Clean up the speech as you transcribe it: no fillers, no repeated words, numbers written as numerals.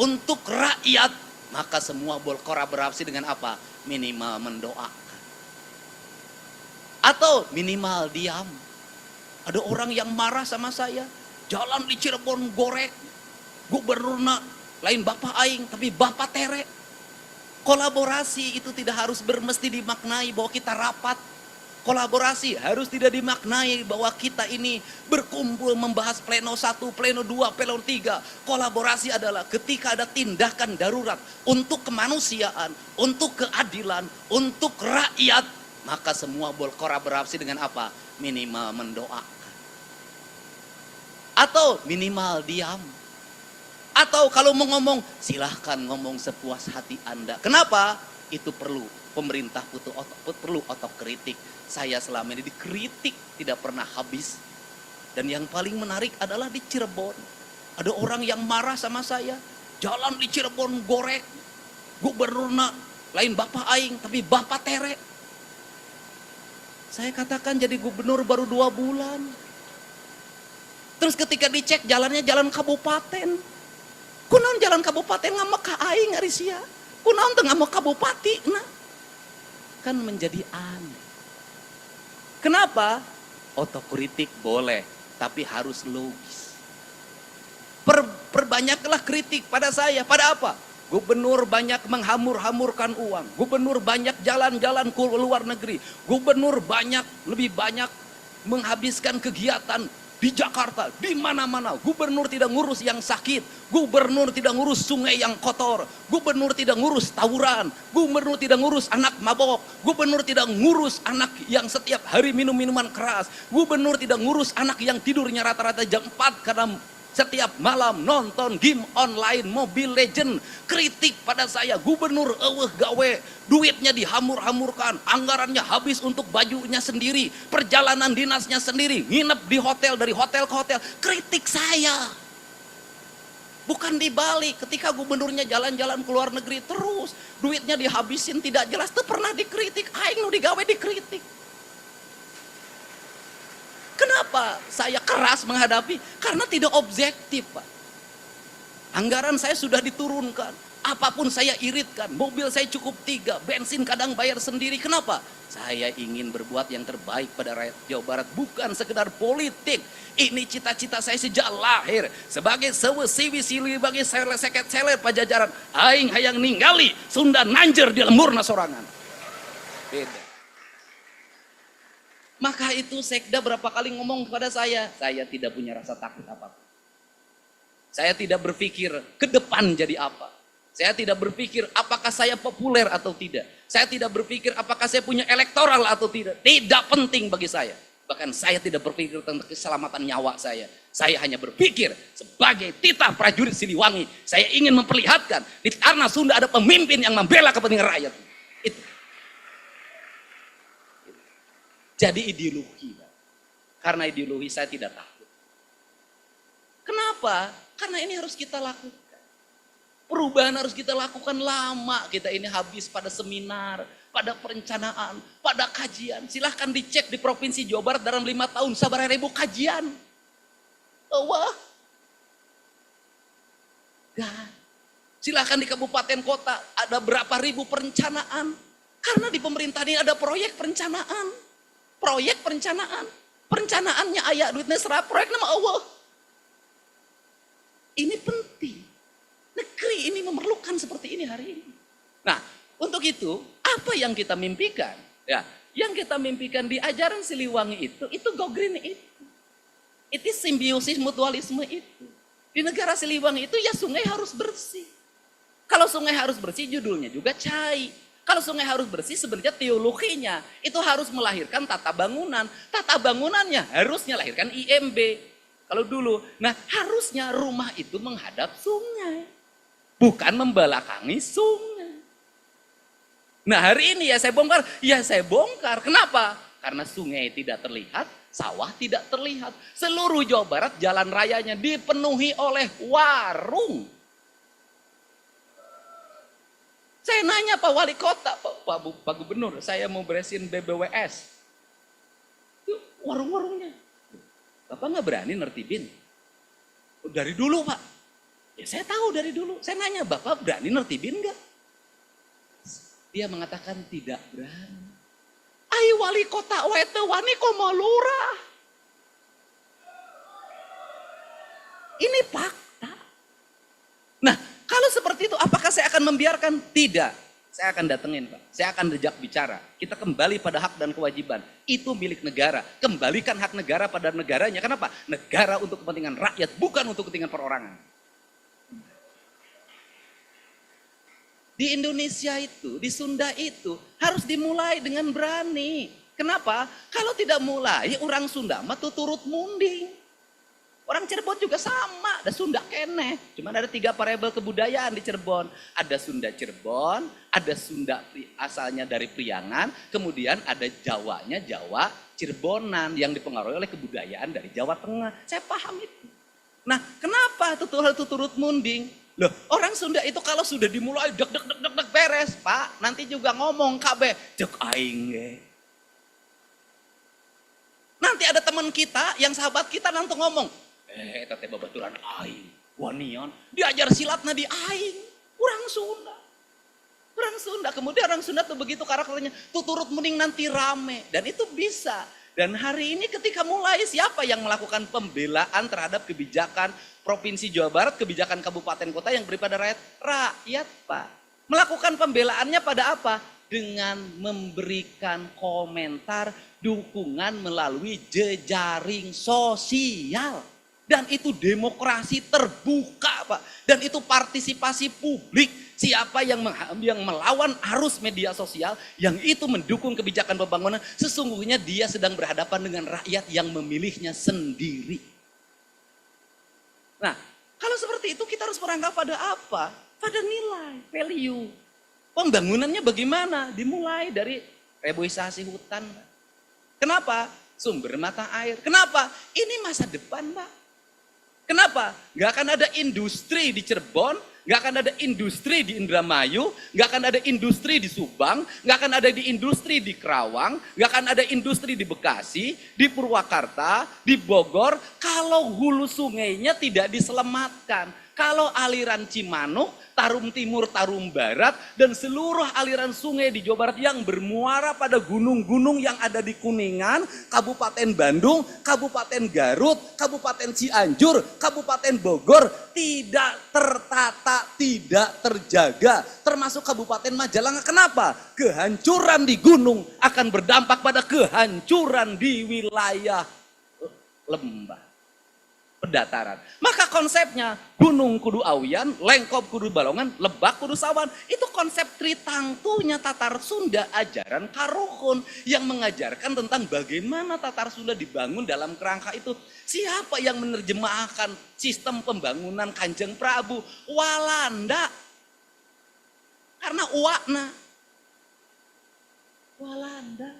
untuk rakyat, maka semua kolaborasi dengan apa? Minimal mendoakan. Atau minimal diam. Ada orang yang marah sama saya, jalan di Cirebon gorek, gubernurna lain bapak aing, tapi bapak tere. Kolaborasi itu tidak harus mesti dimaknai bahwa kita rapat. Kolaborasi harus tidak dimaknai bahwa kita ini berkumpul membahas pleno 1, pleno 2, pleno 3. Kolaborasi adalah ketika ada tindakan darurat untuk kemanusiaan, untuk keadilan, untuk rakyat, maka semua berkolaborasi dengan apa? Minimal mendoakan. Atau minimal diam. Atau kalau mau ngomong, silahkan ngomong sepuas hati Anda. Kenapa? Itu perlu. Pemerintah perlu otokritik. Saya selama ini dikritik tidak pernah habis. Dan yang paling menarik adalah di Cirebon. Ada orang yang marah sama saya. Jalan di Cirebon gorek. Gubernurna lain bapak aing, tapi bapak tere. Saya katakan jadi gubernur baru 2 bulan. Terus ketika dicek jalannya jalan kabupaten. Kunaon jalan kabupaten ngamak ka aing arisia. Kunaon teu ngamak kabupati nah. Kan menjadi aneh. Kenapa? Otokritik boleh, tapi harus logis. Perbanyaklah kritik pada saya. Pada apa? Gubernur banyak menghamur-hamurkan uang. Gubernur banyak jalan-jalan ke luar negeri. Gubernur lebih banyak menghabiskan kegiatan di Jakarta, di mana-mana. Gubernur tidak ngurus yang sakit. Gubernur tidak ngurus sungai yang kotor. Gubernur tidak ngurus tawuran. Gubernur tidak ngurus anak mabok. Gubernur tidak ngurus anak yang setiap hari minum minuman keras. Gubernur tidak ngurus anak yang tidurnya rata-rata jam 4 karena setiap malam nonton game online Mobile Legend. Kritik pada saya, gubernur gawe, duitnya dihamur-hamurkan, anggarannya habis untuk bajunya sendiri, perjalanan dinasnya sendiri, nginep di hotel, dari hotel ke hotel. Kritik saya. Bukan dibalik, ketika gubernurnya jalan-jalan ke luar negeri terus, duitnya dihabisin tidak jelas, itu pernah dikritik, aing nu digawe dikritik. Kenapa saya keras menghadapi? Karena tidak objektif, Pak. Anggaran saya sudah diturunkan. Apapun saya iritkan. Mobil saya cukup 3. Bensin kadang bayar sendiri. Kenapa? Saya ingin berbuat yang terbaik pada rakyat Jawa Barat. Bukan sekedar politik. Ini cita-cita saya sejak lahir. Sebagai sewesi-wisi bagi seket-selet pajajaran. Aing hayang ningali Sunda nanjer di lembur sorangan. Beda. Maka itu sekda berapa kali ngomong kepada saya tidak punya rasa takut apapun. Saya tidak berpikir ke depan jadi apa. Saya tidak berpikir apakah saya populer atau tidak. Saya tidak berpikir apakah saya punya elektoral atau tidak. Tidak penting bagi saya. Bahkan saya tidak berpikir tentang keselamatan nyawa saya. Saya hanya berpikir sebagai titah prajurit Siliwangi. Saya ingin memperlihatkan di tanah Sunda ada pemimpin yang membela kepentingan rakyat. Itu. Jadi ideologi. Karena ideologi saya tidak takut. Kenapa? Karena ini harus kita lakukan. Perubahan harus kita lakukan lama. Kita ini habis pada seminar, pada perencanaan, pada kajian. Silahkan dicek di Provinsi Jawa Barat dalam 5 tahun. Sabar ribu kajian. Wah. Dan silahkan di kabupaten kota ada berapa ribu perencanaan. Karena di pemerintahan ini ada proyek perencanaan. Proyek perencanaan. Perencanaannya ayah duitnya serap, proyek nama Allah. Ini penting. Negeri ini memerlukan seperti ini hari ini. Nah, untuk itu, apa yang kita mimpikan? Ya, yang kita mimpikan di ajaran Siliwangi itu go green itu. Itu simbiosis mutualisme itu. Di negara Siliwangi itu ya sungai harus bersih. Kalau sungai harus bersih judulnya juga cai. Kalau sungai harus bersih sebenarnya teologinya itu harus melahirkan tata bangunan. Tata bangunannya harusnya lahirkan IMB. Kalau dulu, nah harusnya rumah itu menghadap sungai. Bukan membelakangi sungai. Nah hari ini ya saya bongkar. Kenapa? Karena sungai tidak terlihat, sawah tidak terlihat. Seluruh Jawa Barat jalan rayanya dipenuhi oleh warung. Saya nanya Pak Wali Kota, Pak Gubernur, saya mau beresin BBWS. Itu warung-warungnya. Bapak nggak berani nertibin? Dari dulu Pak. Ya saya tahu dari dulu. Saya nanya, Bapak berani nertibin nggak? Dia mengatakan tidak berani. Ai wali kota wete wani komo lurah. Ini fakta. Nah, kalau seperti itu apakah saya akan membiarkan? Tidak. Saya akan datengin, Pak. Saya akan diajak bicara. Kita kembali pada hak dan kewajiban. Itu milik negara. Kembalikan hak negara pada negaranya. Kenapa? Negara untuk kepentingan rakyat, bukan untuk kepentingan perorangan. Di Indonesia itu, di Sunda itu, harus dimulai dengan berani. Kenapa? Kalau tidak mulai, orang Sunda mah turut munding. Orang Cirebon juga sama, ada Sunda kene. Cuma ada 3 variabel kebudayaan di Cirebon. Ada Sunda Cirebon, ada Sunda asalnya dari Priangan, kemudian ada Jawanya Jawa Cirebonan yang dipengaruhi oleh kebudayaan dari Jawa Tengah. Saya paham itu. Nah, kenapa hal itu turut munding? Loh, orang Sunda itu kalau sudah dimulai dek beres, Pak. Nanti juga ngomong kabeh, cek aing ge. Nanti ada teman kita yang sahabat kita nanti ngomong, teteh babaturan aing, wanion, diajar silatna di aing, orang Sunda. Orang Sunda, kemudian orang Sunda tuh begitu karakternya, tuh turut mending nanti rame. Dan itu bisa. Dan hari ini ketika mulai, siapa yang melakukan pembelaan terhadap kebijakan Provinsi Jawa Barat, kebijakan kabupaten kota yang beri pada rakyat? Rakyat, Pak. Melakukan pembelaannya pada apa? Dengan memberikan komentar, dukungan melalui jejaring sosial. Dan itu demokrasi terbuka, Pak. Dan itu partisipasi publik. Siapa yang melawan arus media sosial, yang itu mendukung kebijakan pembangunan, sesungguhnya dia sedang berhadapan dengan rakyat yang memilihnya sendiri. Nah, kalau seperti itu kita harus berangkat pada apa? Pada nilai, value. Pembangunannya bagaimana? Dimulai dari reboisasi hutan. Kenapa? Sumber mata air. Kenapa? Ini masa depan, Pak. Kenapa? Gak akan ada industri di Cirebon, gak akan ada industri di Indramayu, gak akan ada industri di Subang, gak akan ada di industri di Kerawang, gak akan ada industri di Bekasi, di Purwakarta, di Bogor, kalau hulu sungainya tidak diselamatkan. Kalau aliran Cimanuk, Tarum Timur, Tarum Barat, dan seluruh aliran sungai di Jawa Barat yang bermuara pada gunung-gunung yang ada di Kuningan, Kabupaten Bandung, Kabupaten Garut, Kabupaten Cianjur, Kabupaten Bogor, tidak tertata, tidak terjaga. Termasuk Kabupaten Majalengka. Kenapa? Kehancuran di gunung akan berdampak pada kehancuran di wilayah lembah. Pendataran. Maka konsepnya gunung kudu awian, lengkop kudu balongan, lebak kudu sawan. Itu konsep tritangtunya Tatar Sunda, ajaran Karuhun yang mengajarkan tentang bagaimana Tatar Sunda dibangun dalam kerangka itu. Siapa yang menerjemahkan sistem pembangunan Kanjeng Prabu? Walanda. Karena uakna. Walanda.